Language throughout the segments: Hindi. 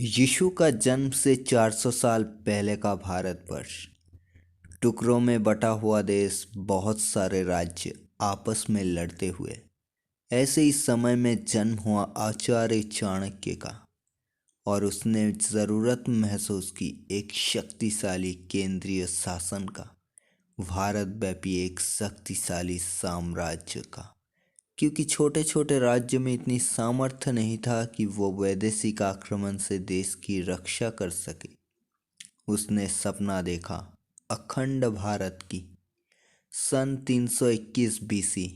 यीशु का जन्म से 400 साल पहले का भारतवर्ष टुकड़ों में बटा हुआ देश, बहुत सारे राज्य आपस में लड़ते हुए। ऐसे ही समय में जन्म हुआ आचार्य चाणक्य का, और उसने ज़रूरत महसूस की एक शक्तिशाली केंद्रीय शासन का, भारत व्यापी एक शक्तिशाली साम्राज्य का। क्योंकि छोटे छोटे राज्य में इतनी सामर्थ्य नहीं था कि वो वैदेशिक आक्रमण से देश की रक्षा कर सके। उसने सपना देखा अखंड भारत की। सन 321 बीसी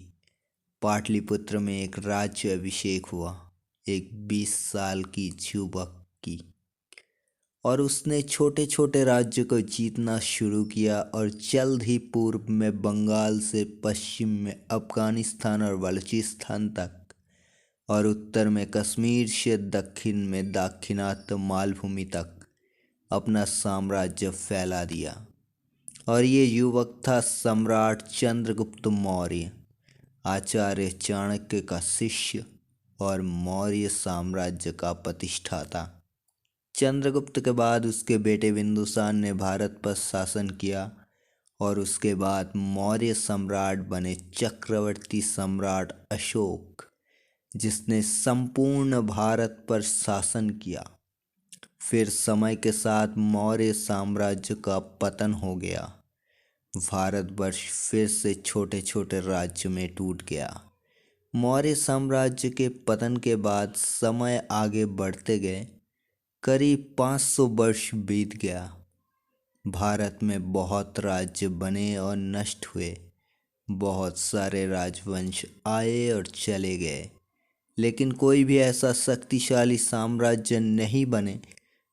पाटलिपुत्र में एक राज्य अभिषेक हुआ, एक 20 साल की युवक की, और उसने छोटे छोटे राज्य को जीतना शुरू किया। और जल्द ही पूर्व में बंगाल से पश्चिम में अफगानिस्तान और बलूचिस्तान तक, और उत्तर में कश्मीर से दक्षिण में दाक्षिणात्य मालभूमि तक अपना साम्राज्य फैला दिया। और ये युवक था सम्राट चंद्रगुप्त मौर्य, आचार्य चाणक्य का शिष्य और मौर्य साम्राज्य का प्रतिष्ठाता। चंद्रगुप्त के बाद उसके बेटे बिंदुसार ने भारत पर शासन किया, और उसके बाद मौर्य सम्राट बने चक्रवर्ती सम्राट अशोक, जिसने संपूर्ण भारत पर शासन किया। फिर समय के साथ मौर्य साम्राज्य का पतन हो गया। भारतवर्ष फिर से छोटे छोटे राज्य में टूट गया। मौर्य साम्राज्य के पतन के बाद समय आगे बढ़ते गए। करीब 500 वर्ष बीत गया। भारत में बहुत राज्य बने और नष्ट हुए। बहुत सारे राजवंश आए और चले गए, लेकिन कोई भी ऐसा शक्तिशाली साम्राज्य नहीं बने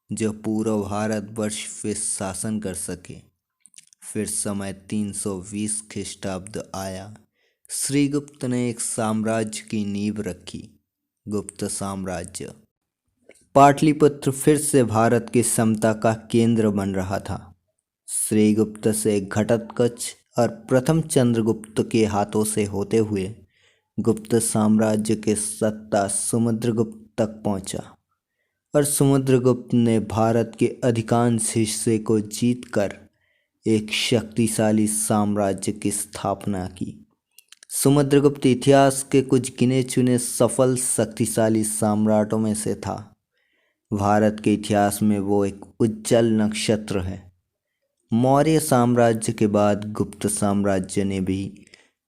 जो पूरा भारतवर्ष पे शासन कर सके। फिर समय 320 ख्रीष्टाब्द आया। श्रीगुप्त ने एक साम्राज्य की नींव रखी, गुप्त साम्राज्य। पाटलिपुत्र फिर से भारत की समता का केंद्र बन रहा था। श्रीगुप्त से घटोत्कच और प्रथम चंद्रगुप्त के हाथों से होते हुए गुप्त साम्राज्य के सत्ता समुद्रगुप्त तक पहुंचा, और समुद्रगुप्त ने भारत के अधिकांश हिस्से को जीतकर एक शक्तिशाली साम्राज्य की स्थापना की। समुद्रगुप्त इतिहास के कुछ गिने चुने सफल शक्तिशाली सम्राटों में से था। भारत के इतिहास में वो एक उज्जवल नक्षत्र है। मौर्य साम्राज्य के बाद गुप्त साम्राज्य ने भी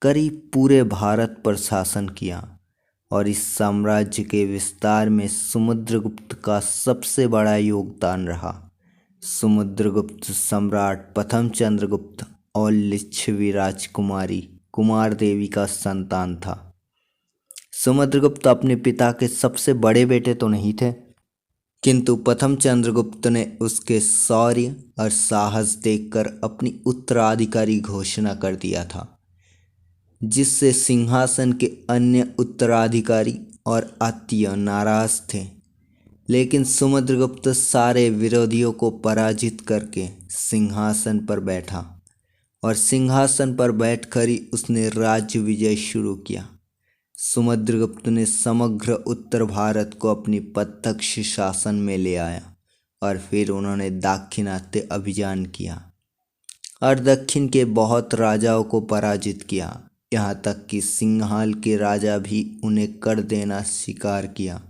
करीब पूरे भारत पर शासन किया, और इस साम्राज्य के विस्तार में समुद्रगुप्त का सबसे बड़ा योगदान रहा। समुद्रगुप्त सम्राट प्रथम चंद्रगुप्त और लिच्छवी राजकुमारी कुमार देवी का संतान था। समुद्रगुप्त अपने पिता के सबसे बड़े बेटे तो नहीं थे, किंतु प्रथम चंद्रगुप्त ने उसके शौर्य और साहस देखकर अपनी उत्तराधिकारी घोषणा कर दिया था, जिससे सिंहासन के अन्य उत्तराधिकारी और आत्मीय नाराज थे। लेकिन समुद्रगुप्त सारे विरोधियों को पराजित करके सिंहासन पर बैठा, और सिंहासन पर बैठकर ही उसने राज्य विजय शुरू किया। समुद्रगुप्त ने समग्र उत्तर भारत को अपनी प्रत्यक्ष शासन में ले आया, और फिर उन्होंने दाक्षिणात्य अभियान किया और दक्षिण के बहुत राजाओं को पराजित किया। यहाँ तक कि सिंहल के राजा भी उन्हें कर देना स्वीकार किया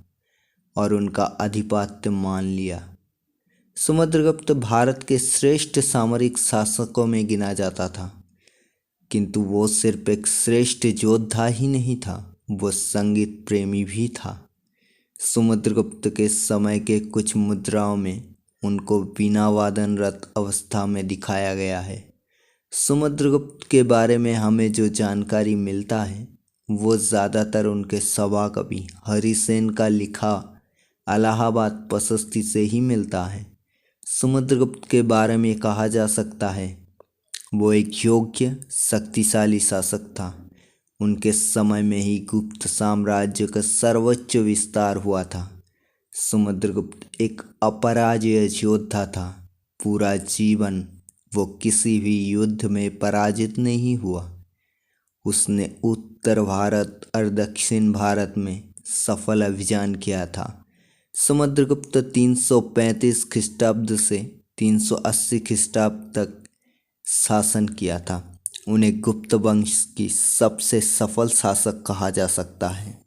और उनका आधिपत्य मान लिया। समुद्रगुप्त भारत के श्रेष्ठ सामरिक शासकों में गिना जाता था, किंतु वो सिर्फ एक श्रेष्ठ योद्धा ही नहीं था, वो संगीत प्रेमी भी था। समुद्रगुप्त के समय के कुछ मुद्राओं में उनको बिना वादनरत अवस्था में दिखाया गया है। समुद्रगुप्त के बारे में हमें जो जानकारी मिलता है वो ज़्यादातर उनके सभा कवि हरिसेन का लिखा इलाहाबाद प्रशस्ति से ही मिलता है। समुद्रगुप्त के बारे में कहा जा सकता है वो एक योग्य शक्तिशाली शासक था। उनके समय में ही गुप्त साम्राज्य का सर्वोच्च विस्तार हुआ था। समुद्रगुप्त एक अपराजेय योद्धा था। पूरा जीवन वो किसी भी युद्ध में पराजित नहीं हुआ। उसने उत्तर भारत और दक्षिण भारत में सफल अभियान किया था। समुद्रगुप्त 335 ख्रीष्टाब्द से 380 ख्रीष्टाब्द तक शासन किया था। उन्हें गुप्त वंश की सबसे सफल शासक कहा जा सकता है।